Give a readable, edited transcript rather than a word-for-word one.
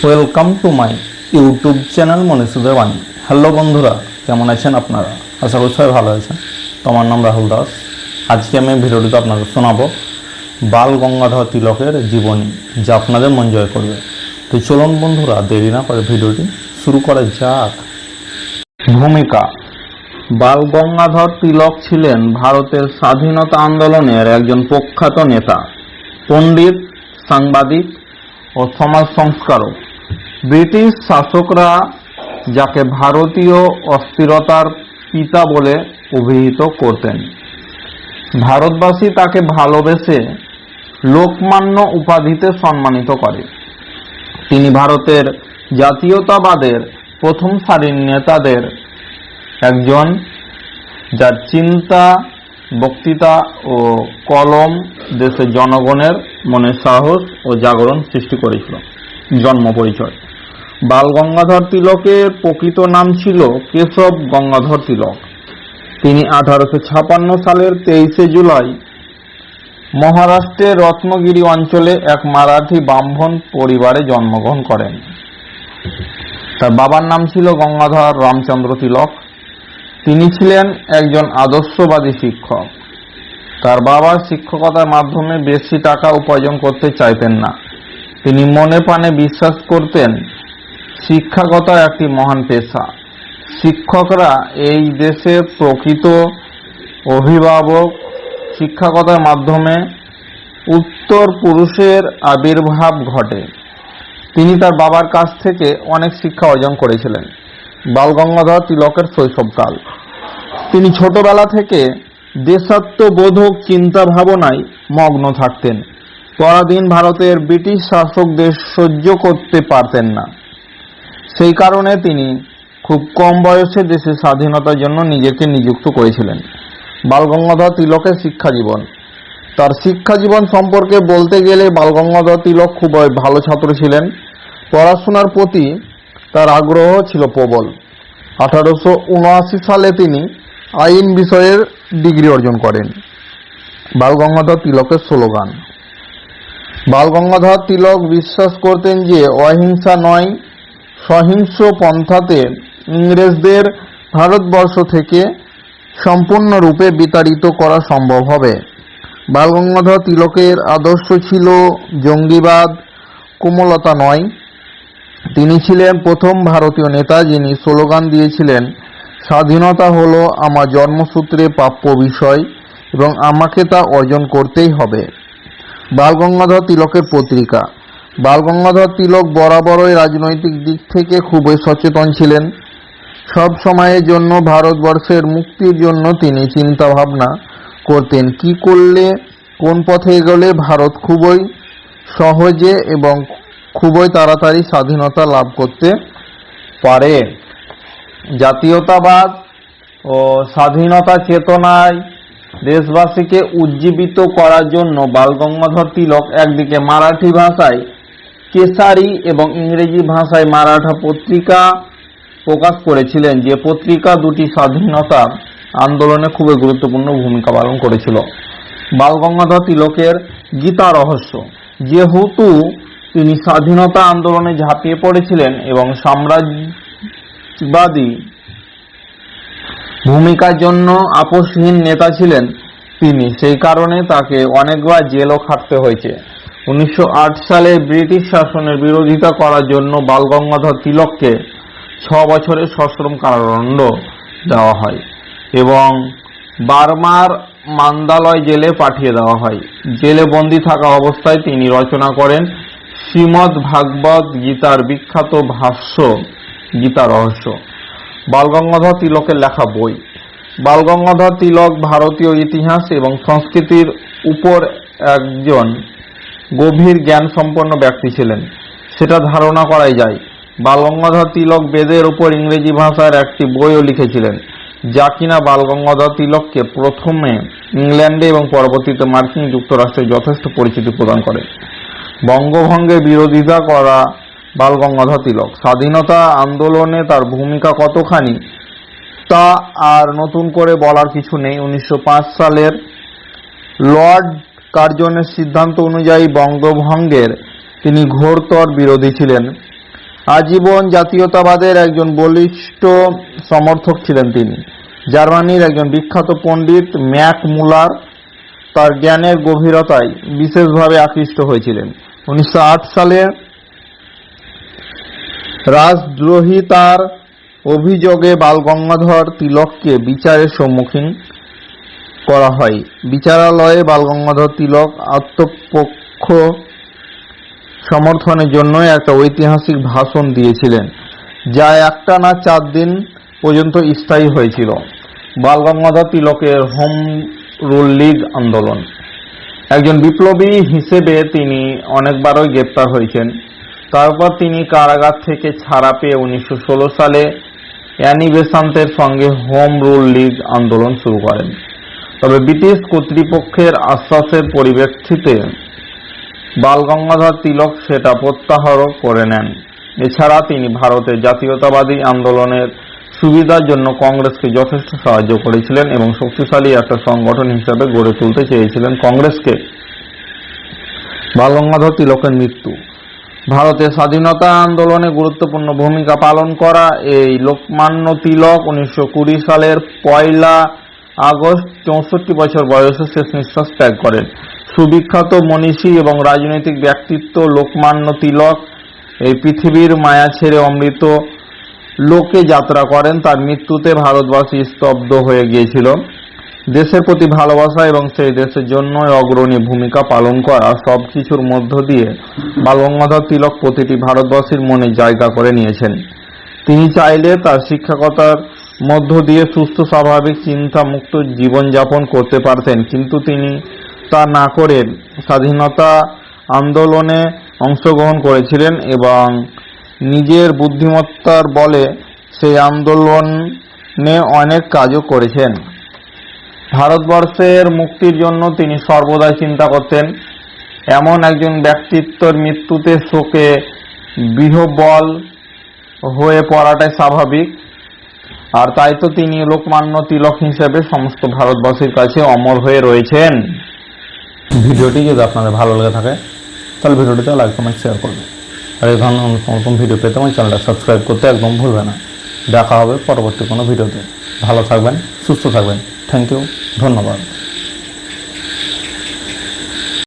Welcome to my YouTube channel মনীষুদের বাণী। Hello বন্ধুরা, কেমন আছেন আপনারা? আশা করি সবাই ভালো আছেন। তো আমার নাম রাহুল দাস। আজকে আমি ভিডিওটিতে আপনাদের শোনাবো বাল গঙ্গাধর তিলকের জীবনী, যা আপনাদের মন জয় করবে। তো চলুন বন্ধুরা, দেরি না করে ভিডিওটি শুরু করা যাক। ভূমিকা: বাল গঙ্গাধর তিলক ছিলেন ভারতের স্বাধীনতা আন্দোলনের একজন প্রখ্যাত নেতা, পণ্ডিত, সাংবাদিক ও সমাজ সংস্কারক। ব্রিটিশ শাসকরা যাকে ভারতীয় অস্থিরতার পিতা বলে অভিহিত করতেন। ভারতবাসী তাকে ভালোবেসে লোকমান্য উপাধিতে সম্মানিত করে। তিনি ভারতের জাতীয়তাবাদের প্রথম সারির নেতাদের একজন, যার চিন্তা, বক্তৃতা ও কলম দেশের জনগণের মনে সাহস ও জাগরণ সৃষ্টি করেছিল। জন্ম পরিচয়: বাল গঙ্গাধর তিলকের প্রকৃত নাম ছিল কেশব গঙ্গাধর তিলক। তিনি 1856 সালের 23 জুলাই মহারাষ্ট্রের রত্নগিরি অঞ্চলে এক মারাঠি ব্রাহ্মণ পরিবারে জন্মগ্রহণ করেন। তার বাবার নাম ছিল গঙ্গাধর রামচন্দ্র তিলক। তিনি ছিলেন একজন আদর্শবাদী শিক্ষক। তার বাবা শিক্ষকতার মাধ্যমে বেশি টাকা উপার্জন করতে চাইতেন না। তিনি মনে প্রাণে বিশ্বাস করতেন শিক্ষাগত একটি মহান পেশা। শিক্ষকরা এই দেশের প্রকৃত অভিভাবক। শিক্ষকতার মাধ্যমে উত্তর পুরুষের আবির্ভাব ঘটে। তিনি তার বাবার কাছ থেকে অনেক শিক্ষা অর্জন করেছিলেন। বাল গঙ্গাধর তিলকের শৈশবকাল: তিনি ছোটবেলা থেকে দেশাত্মবোধক চিন্তা ভাবনায় মগ্ন থাকতেন। পরাধীন ভারতের ব্রিটিশ শাসকদের সহ্য করতে পারতেন না। সেই কারণে তিনি খুব কম বয়সে দেশের স্বাধীনতার জন্য নিজেকে নিযুক্ত করেছিলেন। বাল গঙ্গাধর তিলকের শিক্ষা জীবন: তার শিক্ষা জীবন সম্পর্কে বলতে গেলে বাল গঙ্গাধর তিলক খুব ভালো ছাত্র ছিলেন। পড়াশোনার প্রতি তার আগ্রহ ছিল প্রবল। 1879 সালে তিনি আইন বিষয়ের ডিগ্রি অর্জন করেন। বাল গঙ্গাধর তিলকের স্লোগান: বাল গঙ্গাধর তিলক বিশ্বাস করতেন যে অহিংসা নয়, সহিংস পন্থাতে ইংরেজদের ভারতবর্ষ থেকে সম্পূর্ণরূপে বিতাড়িত করা সম্ভব হবে। বাল গঙ্গাধর তিলকের আদর্শ ছিল জঙ্গিবাদ, কোমলতা নয়। তিনি ছিলেন প্রথম ভারতীয় নেতা যিনি স্লোগান দিয়েছিলেন, স্বাধীনতা হলো আমার জন্মসূত্রে প্রাপ্য বিষয় এবং আমাকে তা অর্জন করতেই হবে। বাল গঙ্গাধর তিলকের পত্রিকা: বাল গঙ্গাধর তিলক বরাবরই রাজনৈতিক দিক থেকে খুবই সচেতন ছিলেন। সব সময়ের জন্য ভারতবর্ষের মুক্তির জন্য তিনি চিন্তা ভাবনা করতেন, কি করলে, কোন পথে এগোলে ভারত খুবই সহজে এবং খুবই তাড়াতাড়ি স্বাধীনতা লাভ করতে পারে। জাতীয়তাবাদ ও স্বাধীনতা চেতনায় দেশবাসীকে উজ্জীবিত করার জন্য বাল গঙ্গাধর তিলক একদিকে মারাঠি ভাষায় কেসারি এবং ইংরেজি ভাষায় মারাঠা পত্রিকা প্রকাশ করেছিলেন, যে পত্রিকা দুটি স্বাধীনতা আন্দোলনে খুবই গুরুত্বপূর্ণ ভূমিকা পালন করেছিল। বাল গঙ্গাধর তিলকের গীতা রহস্য: যেহেতু তিনি স্বাধীনতা আন্দোলনে ঝাঁপিয়ে পড়েছিলেন এবং সাম্রাজ্যবাদী ভূমিকার জন্য আপোষহীন নেতা ছিলেন তিনি, সেই কারণে তাকে অনেকবার জেলও খাটতে হয়েছে। 1908 সালে ব্রিটিশ শাসনের বিরোধিতা করার জন্য বাল গঙ্গাধর তিলককে 6 বছরের সশ্রম কারাদণ্ড দেওয়া হয় এবং বার্মার মান্দালয় জেলে পাঠিয়ে দেওয়া হয়। জেলে বন্দী থাকা অবস্থায় তিনি রচনা করেন শ্রীমদ্ ভাগবত গীতার বিখ্যাত ভাষ্য গীতা রহস্য। বাল গঙ্গাধর তিলকের লেখা বই: বাল গঙ্গাধর তিলক ভারতীয় ইতিহাস এবং সংস্কৃতির উপর একজন গভীর জ্ঞান সম্পন্ন ব্যক্তি ছিলেন, সেটা ধারণা করাই যায়। বাল গঙ্গাধর তিলক বেদের উপর ইংরেজি ভাষার একটি বইও লিখেছিলেন, যা কিনা বাল গঙ্গাধর তিলককে প্রথমে ইংল্যান্ডে এবং পরবর্তীতে মার্কিন যুক্তরাষ্ট্রে যথেষ্ট পরিচিতি প্রদান করে। বঙ্গভঙ্গের বিরোধিতা করা বাল গঙ্গাধর তিলক: স্বাধীনতা আন্দোলনে তার ভূমিকা কতখানি তা আর নতুন করে বলার কিছু নেই। 1905 সালের লর্ড কার্জনের সিদ্ধান্ত অনুযায়ী বঙ্গভঙ্গের তিনি ঘোরতর বিরোধী ছিলেন। আজীবন জাতীয়তাবাদের একজন বলিষ্ঠ সমর্থক ছিলেন তিনি। জার্মানির একজন বিখ্যাত পণ্ডিত ম্যাক মুলার তার জ্ঞানের গভীরতায় বিশেষভাবে আকৃষ্ট হয়েছিলেন। 1908 সালে রাজদ্রোহিতার অভিযোগে বালগঙ্গাধর তিলককে বিচারের সম্মুখীন করা হয়। বিচারালয়ে বালগঙ্গাধর তিলক আত্মপক্ষ সমর্থনের জন্য একটা ঐতিহাসিক ভাষণ দিয়েছিলেন, যা একটানা 4 দিন পর্যন্ত স্থায়ী হয়েছিল। বালগঙ্গাধর তিলকের হোম রুল লীগ আন্দোলন। একজন বিপ্লবী হিসেবে তিনি অনেকবারই গ্রেপ্তার হয়েছেন। তারপর তিনি কারাগার থেকে ছাড়া পেয়ে 1916 সালে অ্যানি বেসান্তের সঙ্গে হোম রুল লীগ আন্দোলন শুরু করেন। তবে ব্রিটিশ কর্তৃপক্ষের আশ্বাসের পরিপ্রেক্ষিতে বালগঙ্গাধর তিলক সেটা প্রত্যাহার করে নেন। এছাড়া তিনি ভারতের জাতীয়তাবাদী আন্দোলনের সুবিধার জন্য কংগ্রেসকে যথেষ্ট সাহায্য করেছিলেন এবং শক্তিশালী একটা সংগঠন হিসেবে গড়ে তুলতে চেয়েছিলেন কংগ্রেসকে। বালগঙ্গাধর তিলকের মৃত্যু। ভারতের স্বাধীনতা আন্দোলনে গুরুত্বপূর্ণ ভূমিকা পালন করা এই লোকমান্য তিলক 1920 সালের 1 আগস্ট 64 বছর বয়সে শেষ নিঃশ্বাস ত্যাগ করেন। সুবিখ্যাত মনীষী এবং রাজনৈতিক ব্যক্তিত্ব লোকমান্য তিলক এই পৃথিবীর মায়া ছেড়ে অমৃত লোকে যাত্রা করেন। তার মৃত্যুতে ভারতবাসী স্তব্ধ হয়ে গিয়েছিল। দেশের প্রতি ভালোবাসা এবং সেই দেশের জন্য অগ্রণী ভূমিকা পালন করা সবকিছুর মধ্য দিয়ে বালগঙ্গাধর তিলক প্রতিটি ভারতবাসীর মনে জায়গা করে নিয়েছেন। তিনি চাইলে তার শিক্ষকতার মধ্য দিয়ে সুস্থ স্বাভাবিক চিন্তা মুক্ত জীবনযাপন করতে পারতেন, কিন্তু তিনি তা না করে স্বাধীনতা আন্দোলনে অংশগ্রহণ করেছিলেন এবং নিজের বুদ্ধিমত্তার বলে সেই আন্দোলনে অনেক কাজও করেছেন। ভারতবর্ষের মুক্তির জন্য তিনি সর্বদাই চিন্তা করতেন। এমন একজন ব্যক্তিত্বের মৃত্যুতে শোকে বিহ্বল হয়ে পড়াটাই স্বাভাবিক, আর তাই তো তিনি লোকমান্য তিলক হিসেবে সমস্ত ভারতবাসীর কাছে অমর হয়ে রয়েছেন। ভিডিওটি যদি আপনাদের ভালো লেগে থাকে তাহলে ভিডিওটিতে লাইক কমেন্ট শেয়ার করবেন, আর এই ধরনের নতুন ভিডিও পেতে আমার চ্যানেলটা সাবস্ক্রাইব করতে একদম ভুলবেন না। দেখা হবে পরবর্তী কোনো ভিডিওতে। ভালো থাকবেন, সুস্থ থাকবেন। থ্যাংক ইউ, ধন্যবাদ।